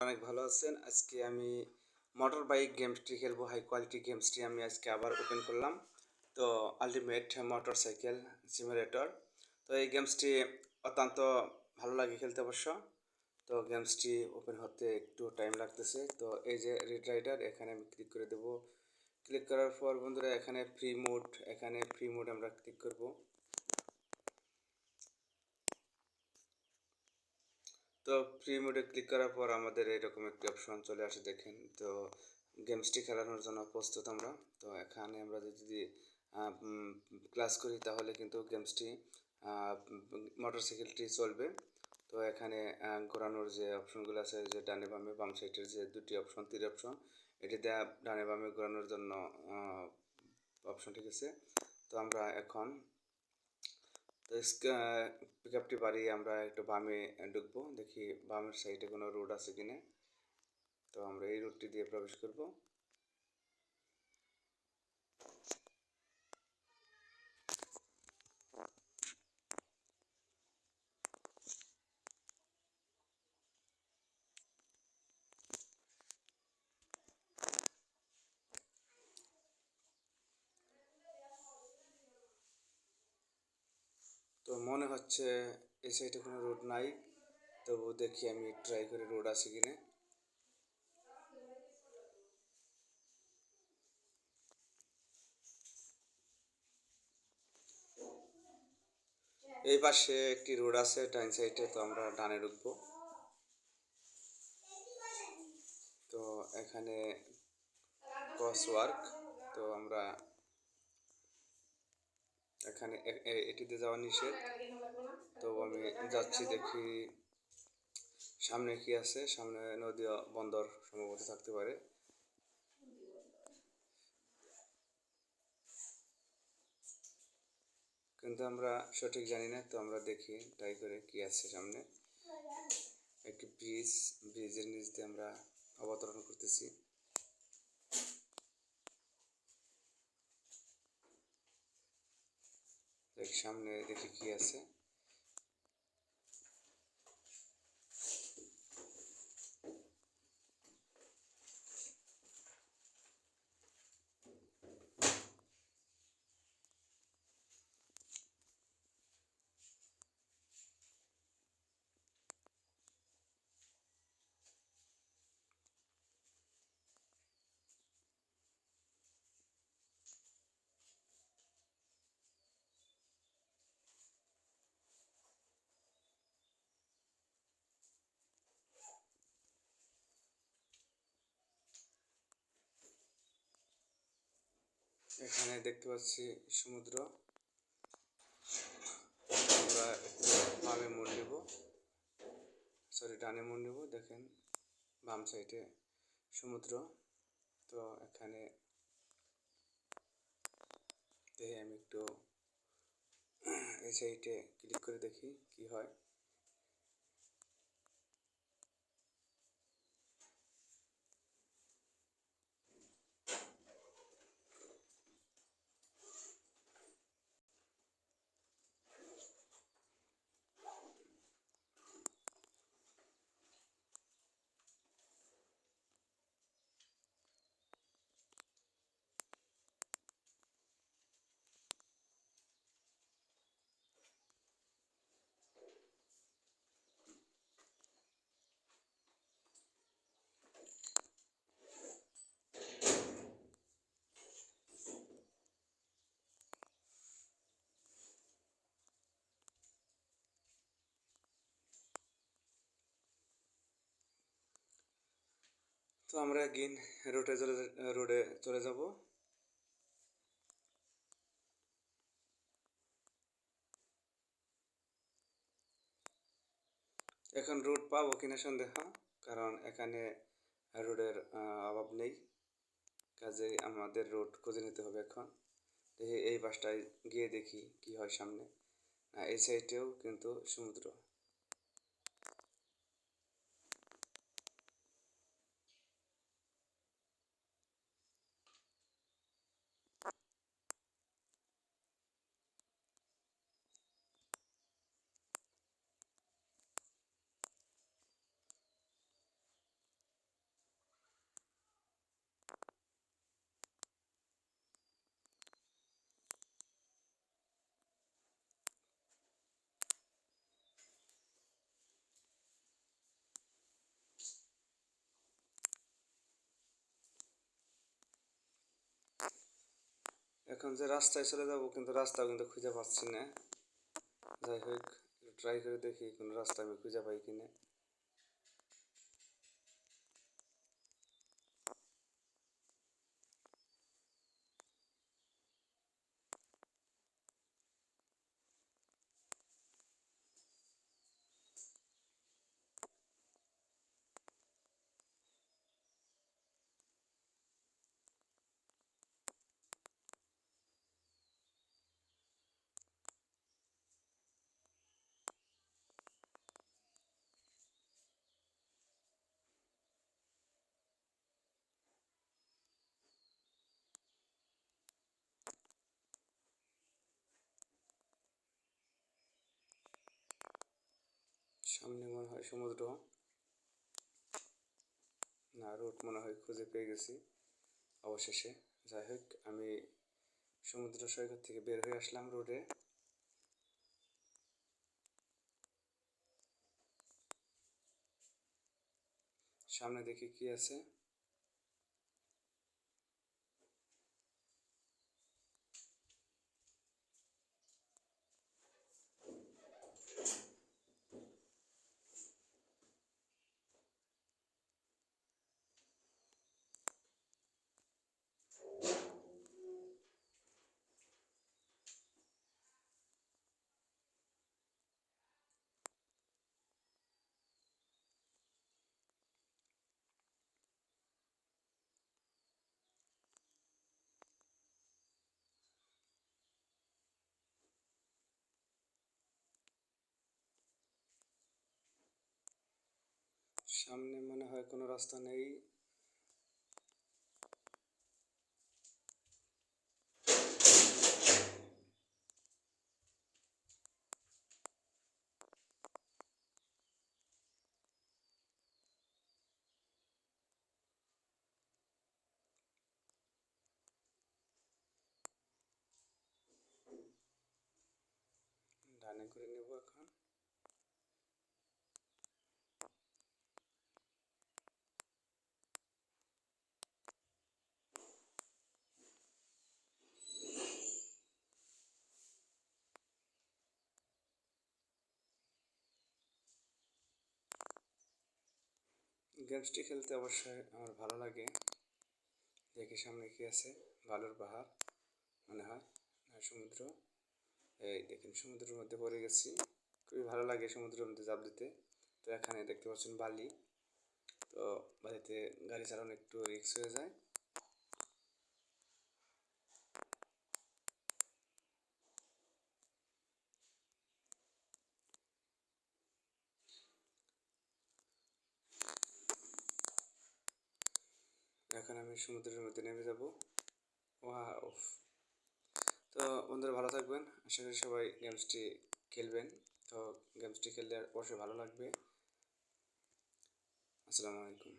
অনেক ভালো আছেন। আজকে আমি মোটর বাইক গেমসটি খেলবো। হাই কোয়ালিটি গেমসটি আমি আজকে আবার ওপেন করলাম। তো আলটিমেট মোটর সাইকেল সিমুলেটর। তো এই গেমসটি অত্যন্ত ভালো লাগে খেলতে অবশ্য। তো গেমসটি ওপেন হতে একটু টাইম লাগতেছে। তো এই যে রেড রাইডার, এখানে আমি ক্লিক করে দেবো। ক্লিক করার পর বন্ধুরা এখানে ফ্রি মোড আমরা ক্লিক করব। তো ফ্রি মোডে ক্লিক করার পর আমাদের এরকম একটি অপশন চলে আসে, দেখেন। তো গেমসটি খেলানোর জন্য প্রস্তুত আমরা। তো এখানে আমরা যদি ক্লাস করি তাহলে কিন্তু গেমসটি মোটরসাইকেলটি চলবে। তো এখানে ঘোরানোর যে অপশনগুলো আছে, যে ডানে বামে বাম সাইডের যে দুটি অপশন, তীর অপশন, এটি দেওয়া ডানে বামে ঘোরানোর জন্য অপশন, ঠিক আছে। তো আমরা এখন তো পিক আপটি বাড়িয়ে আমরা একটু বামে ঢুকবো, দেখি বামের সাইডে কোনো রোড আছে কিনা। তো আমরা এই রোডটি দিয়ে প্রবেশ করব। তো মনে হচ্ছে এই সাইডে কোনো রোড নাই, তবু দেখি আমি ট্রাই করে রোড আছে কিনা। এই পাশে একটি রোড আছে ডান সাইডে, তো আমরা ডানে ঢুকবো। তো এখানে ক্রস ওয়ার্ক, তো আমরা এখানে এটিতে যাওয়া নিষেধ। তো আমি যাচ্ছি, দেখি সামনে কি আছে। সামনে নদী বন্দর সম্ভবত থাকতে পারে। কিন্তু আমরা সঠিক জানি না। তো আমরা দেখি ট্রাই করে কি আছে সামনে। একটি ব্রিজের নিচ দিয়ে আমরা অবতরণ করতেছি। সামনে দেখি কি আছে। এখানে দেখতে পাচ্ছি সমুদ্র। আমরা বামে মোড় নেব, ডানে মোড় নেব। দেখেন বাম সাইডে সমুদ্র। তো এখানে দেখি আমি একটু এই সাইডে ক্লিক করে দেখি কি হয়। তো আমরা গিন রোডে চলে যাব। এখন রোড পাবো কিনা সন্দেহ, কারণ এখানে রোডের অভাব নেই। কাজেই আমাদের রোড খুঁজে নিতে হবে এখন। দেখি এই বাসটায় গিয়ে দেখি কি হয় সামনে। এই সাইডেও কিন্তু সমুদ্র। এখন যে রাস্তায় চলে যাব, কিন্তু রাস্তাও কিন্তু খুঁজে পাচ্ছি না। যাই হোক, ট্রাই করে দেখি কোনো রাস্তা আমি খুঁজে পাই কিনা। সামনে মনে হয় সমুদ্র, না রোড মনে হয় খুঁজে পেয়ে গেছি অবশেষে। যাই হোক, আমি সমুদ্র সৈকত থেকে বের হয়ে আসলাম রোডে। সামনে দেখি কি আছে। সামনে মনে হয় কোনো রাস্তা নেই। ডানে করে নেব এখন। গেমসটি খেলতে অবশ্যই আমার ভালো লাগে। দেখি সামনে কি আছে, বালুর পাহাড় মনে হয়, আর সমুদ্র। এই দেখেন, সমুদ্রের মধ্যে পড়ে গেছি। খুবই ভালো লাগে সমুদ্রের মধ্যে ঝাঁপ দিতে। তো এখানে দেখতে পাচ্ছেন বালি, তো বালিতে গাড়ি চালানো একটু রিস্ক হয়ে যায়। এখন আমি সমুদ্রের মধ্যে নেমে যাব। ওয়াও! তো বন্ধুরা ভালো থাকবেন, আশা করি সবাই গেমসটি খেলবেন। তো গেমসটি খেললে অবশ্যই ভালো লাগবে। আসসালামু আলাইকুম।